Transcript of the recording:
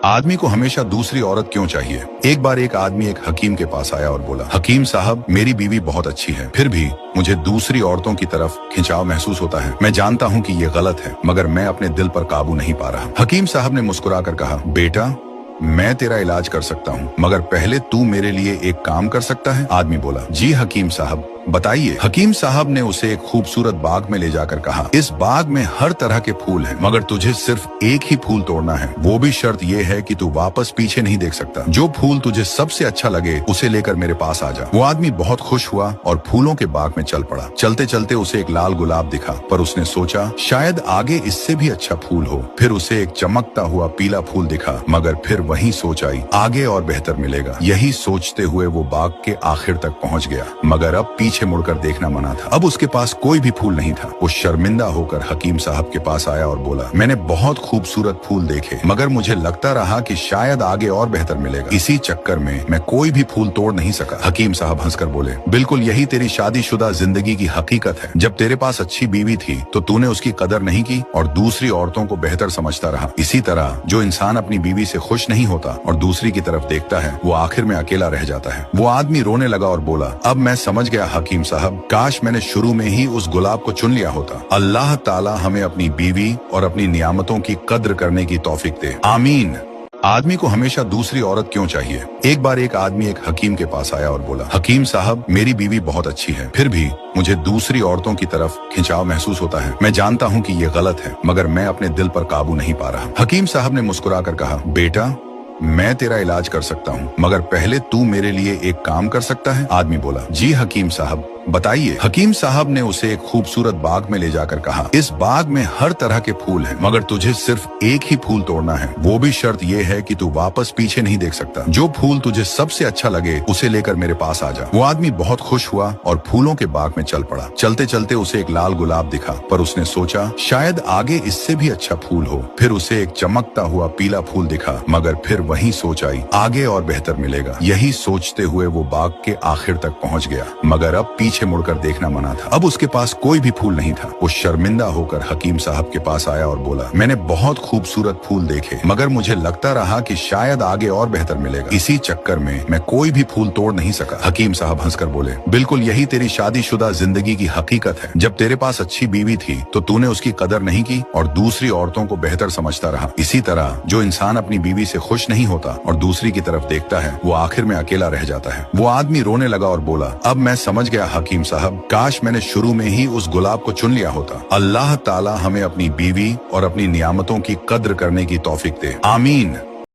आदमी को हमेशा दूसरी औरत क्यों चाहिए? एक बार एक आदमी एक हकीम के पास आया और बोला, हकीम साहब, मेरी बीवी बहुत अच्छी है, फिर भी मुझे दूसरी औरतों की तरफ खिंचाव महसूस होता है। मैं जानता हूँ कि ये गलत है, मगर मैं अपने दिल पर काबू नहीं पा रहा। हकीम साहब ने मुस्कुराकर कहा, बेटा, मैं तेरा इलाज कर सकता हूँ, मगर पहले तू मेरे लिए एक काम कर सकता है? आदमी बोला, जी हकीम साहब, बताइए। हकीम साहब ने उसे एक खूबसूरत बाग में ले जाकर कहा, इस बाग में हर तरह के फूल हैं, मगर तुझे सिर्फ एक ही फूल तोड़ना है। वो भी शर्त ये है कि तू वापस पीछे नहीं देख सकता। जो फूल तुझे सबसे अच्छा लगे उसे लेकर मेरे पास आ जा। वो आदमी बहुत खुश हुआ और फूलों के बाग में चल पड़ा। चलते चलते उसे एक लाल गुलाब दिखा, पर उसने सोचा शायद आगे इससे भी अच्छा फूल हो। फिर उसे एक चमकता हुआ पीला फूल दिखा, मगर फिर वही सोच आई, आगे और बेहतर मिलेगा। यही सोचते हुए वो बाग के आखिर तक पहुंच गया, मगर अब पीछे मुड़कर देखना मना था। अब उसके पास कोई भी फूल नहीं था। वो शर्मिंदा होकर हकीम साहब के पास आया और बोला, मैंने बहुत खूबसूरत फूल देखे, मगर मुझे लगता रहा कि शायद आगे और बेहतर मिलेगा। इसी चक्कर में मैं कोई भी फूल तोड़ नहीं सका। हकीम साहब हंसकर बोले, बिल्कुल यही तेरी शादीशुदा जिंदगी की हकीकत है। जब तेरे पास अच्छी बीवी थी तो तूने उसकी कदर नहीं की और दूसरी औरतों को बेहतर समझता रहा। इसी तरह जो इंसान अपनी बीवी से खुश नहीं होता और दूसरी की तरफ देखता है, वो आखिर में अकेला रह जाता है। वो आदमी रोने लगा और बोला, अब मैं समझ गया हकीम साहब, काश मैंने शुरू में ही उस गुलाब को चुन लिया होता। अल्लाह ताला हमें अपनी बीवी और अपनी नियामतों की कद्र करने की तौफीक दे, आमीन। आदमी को हमेशा दूसरी औरत क्यों चाहिए? एक बार एक आदमी एक हकीम के पास आया और बोला, हकीम साहब, मेरी बीवी बहुत अच्छी है, फिर भी मुझे दूसरी औरतों की तरफ खिंचाव महसूस होता है। मैं जानता हूँ कि ये गलत है, मगर मैं अपने दिल पर काबू नहीं पा रहा। हकीम साहब ने मुस्कुराकर कहा, बेटा, मैं तेरा इलाज कर सकता हूँ, मगर पहले तू मेरे लिए एक काम कर सकता है? आदमी बोला, जी हकीम साहब, बताइए। हकीम साहब ने उसे एक खूबसूरत बाग में ले जाकर कहा, इस बाग में हर तरह के फूल हैं, मगर तुझे सिर्फ एक ही फूल तोड़ना है। वो भी शर्त ये है कि तू वापस पीछे नहीं देख सकता। जो फूल तुझे सबसे अच्छा लगे उसे लेकर मेरे पास आ जा। वो आदमी बहुत खुश हुआ और फूलों के बाग में चल पड़ा। चलते चलते उसे एक लाल गुलाब दिखा, पर उसने सोचा शायद आगे इससे भी अच्छा फूल हो। फिर उसे एक चमकता हुआ पीला फूल दिखा, मगर फिर वही सोच आई, आगे और बेहतर मिलेगा। यही सोचते हुए वो बाग के आखिर तक पहुंच गया, मगर अब पीछे मुड़कर देखना मना था। अब उसके पास कोई भी फूल नहीं था। वो शर्मिंदा होकर हकीम साहब के पास आया और बोला, मैंने बहुत खूबसूरत फूल देखे, मगर मुझे लगता रहा कि शायद आगे और बेहतर मिलेगा। इसी चक्कर में मैं कोई भी फूल तोड़ नहीं सका। हकीम साहब हंसकर बोले, बिल्कुल यही तेरी शादीशुदा जिंदगी की हकीकत है। जब तेरे पास अच्छी बीवी थी तो तूने उसकी कदर नहीं की और दूसरी औरतों को बेहतर समझता रहा। इसी तरह जो इंसान अपनी बीवी से खुश नहीं होता और दूसरी की तरफ देखता है, वो आखिर में अकेला रह जाता है। वो आदमी रोने लगा और बोला, अब मैं समझ गया हकीम साहब, काश मैंने शुरू में ही उस गुलाब को चुन लिया होता। अल्लाह ताला हमें अपनी बीवी और अपनी नियामतों की कद्र करने की तौफीक दे, आमीन।